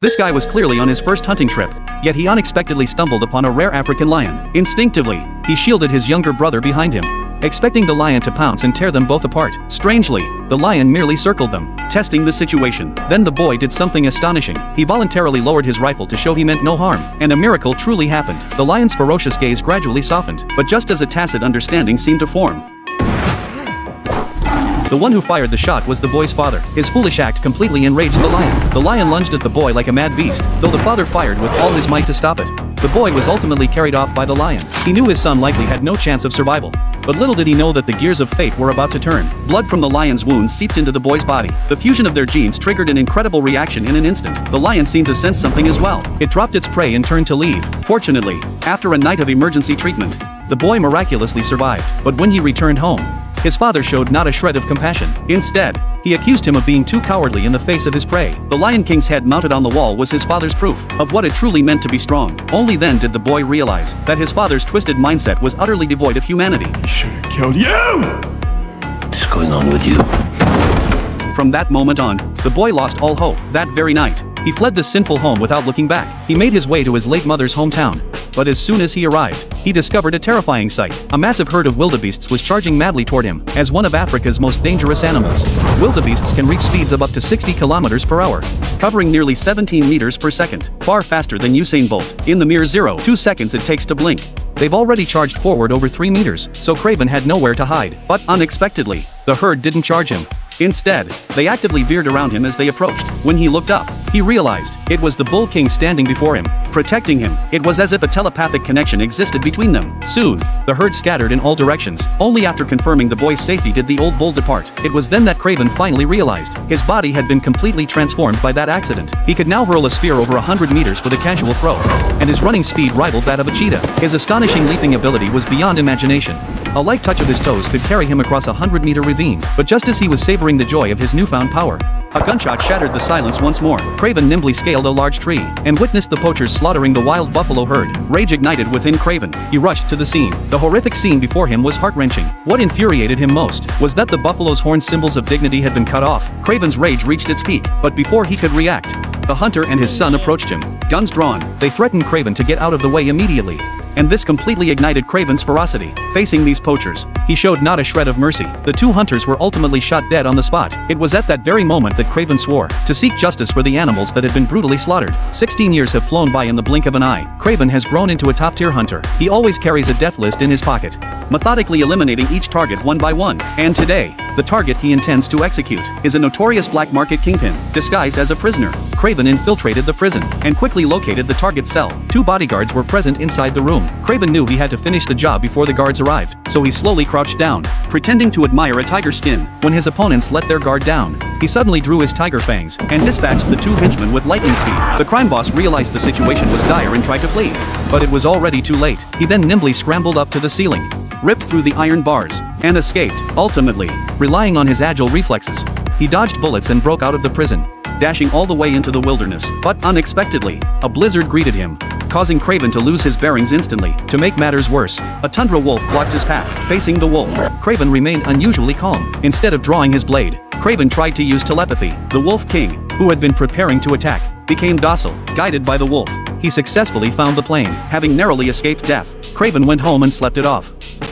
This guy was clearly on his first hunting trip, yet he unexpectedly stumbled upon a rare African lion. Instinctively, he shielded his younger brother behind him, expecting the lion to pounce and tear them both apart. Strangely, the lion merely circled them, testing the situation. Then the boy did something astonishing. He voluntarily lowered his rifle to show he meant no harm, and a miracle truly happened. The lion's ferocious gaze gradually softened, but just as a tacit understanding seemed to form. The one who fired the shot was the boy's father. His foolish act completely enraged the lion. The lion lunged at the boy like a mad beast, though the father fired with all his might to stop it. The boy was ultimately carried off by the lion. He knew his son likely had no chance of survival, but little did he know that the gears of fate were about to turn. Blood from the lion's wounds seeped into the boy's body. The fusion of their genes triggered an incredible reaction in an instant. The lion seemed to sense something as well. It dropped its prey and turned to leave. Fortunately, after a night of emergency treatment, the boy miraculously survived. But when he returned home, his father showed not a shred of compassion. Instead, he accused him of being too cowardly in the face of his prey. The Lion King's head mounted on the wall was his father's proof of what it truly meant to be strong. Only then did the boy realize that his father's twisted mindset was utterly devoid of humanity. I should have killed you! What's going on with you? From that moment on, the boy lost all hope. That very night, he fled the sinful home without looking back. He made his way to his late mother's hometown, but as soon as he arrived, he discovered a terrifying sight. A massive herd of wildebeests was charging madly toward him. As one of Africa's most dangerous animals, wildebeests can reach speeds of up to 60 kilometers per hour, covering nearly 17 meters per second, far faster than Usain Bolt. In the mere 0.2 seconds it takes to blink, they've already charged forward over 3 meters, so Kraven had nowhere to hide. But unexpectedly, the herd didn't charge him. Instead, they actively veered around him as they approached. When he looked up, he realized it was the Bull King standing before him, protecting him. It was as if a telepathic connection existed between them. Soon, the herd scattered in all directions. Only after confirming the boy's safety did the old bull depart. It was then that Kraven finally realized his body had been completely transformed by that accident. He could now hurl a spear over 100 meters with a casual throw, and his running speed rivaled that of a cheetah. His astonishing leaping ability was beyond imagination. A light touch of his toes could carry him across a 100-meter ravine. But just as he was savoring the joy of his newfound power, a gunshot shattered the silence once more. Kraven nimbly scaled a large tree and witnessed the poachers slaughtering the wild buffalo herd. Rage ignited within Kraven. He rushed to the scene. The horrific scene before him was heart-wrenching. What infuriated him most was that the buffalo's horn symbols of dignity had been cut off. Kraven's rage reached its peak, but before he could react, the hunter and his son approached him. Guns drawn, they threatened Kraven to get out of the way immediately. And this completely ignited Kraven's ferocity. Facing these poachers, he showed not a shred of mercy. The two hunters were ultimately shot dead on the spot. It was at that very moment that Kraven swore to seek justice for the animals that had been brutally slaughtered. 16 years have flown by in the blink of an eye. Kraven has grown into a top-tier hunter. He always carries a death list in his pocket, methodically eliminating each target one by one. And today, the target he intends to execute is a notorious black market kingpin, disguised as a prisoner. Kraven infiltrated the prison and quickly located the target cell. 2 bodyguards were present inside the room. Kraven knew he had to finish the job before the guards arrived, so he slowly crouched down, pretending to admire a tiger skin. When his opponents let their guard down, he suddenly drew his tiger fangs and dispatched the 2 henchmen with lightning speed. The crime boss realized the situation was dire and tried to flee, but it was already too late. He then nimbly scrambled up to the ceiling, ripped through the iron bars, and escaped. Ultimately, relying on his agile reflexes, he dodged bullets and broke out of the prison, dashing all the way into the wilderness. But unexpectedly, a blizzard greeted him, causing Kraven to lose his bearings instantly. To make matters worse, a tundra wolf blocked his path. Facing the wolf, Kraven remained unusually calm. Instead of drawing his blade, Kraven tried to use telepathy. The Wolf King, who had been preparing to attack, became docile. Guided by the wolf, he successfully found the plane. Having narrowly escaped death, Kraven went home and slept it off.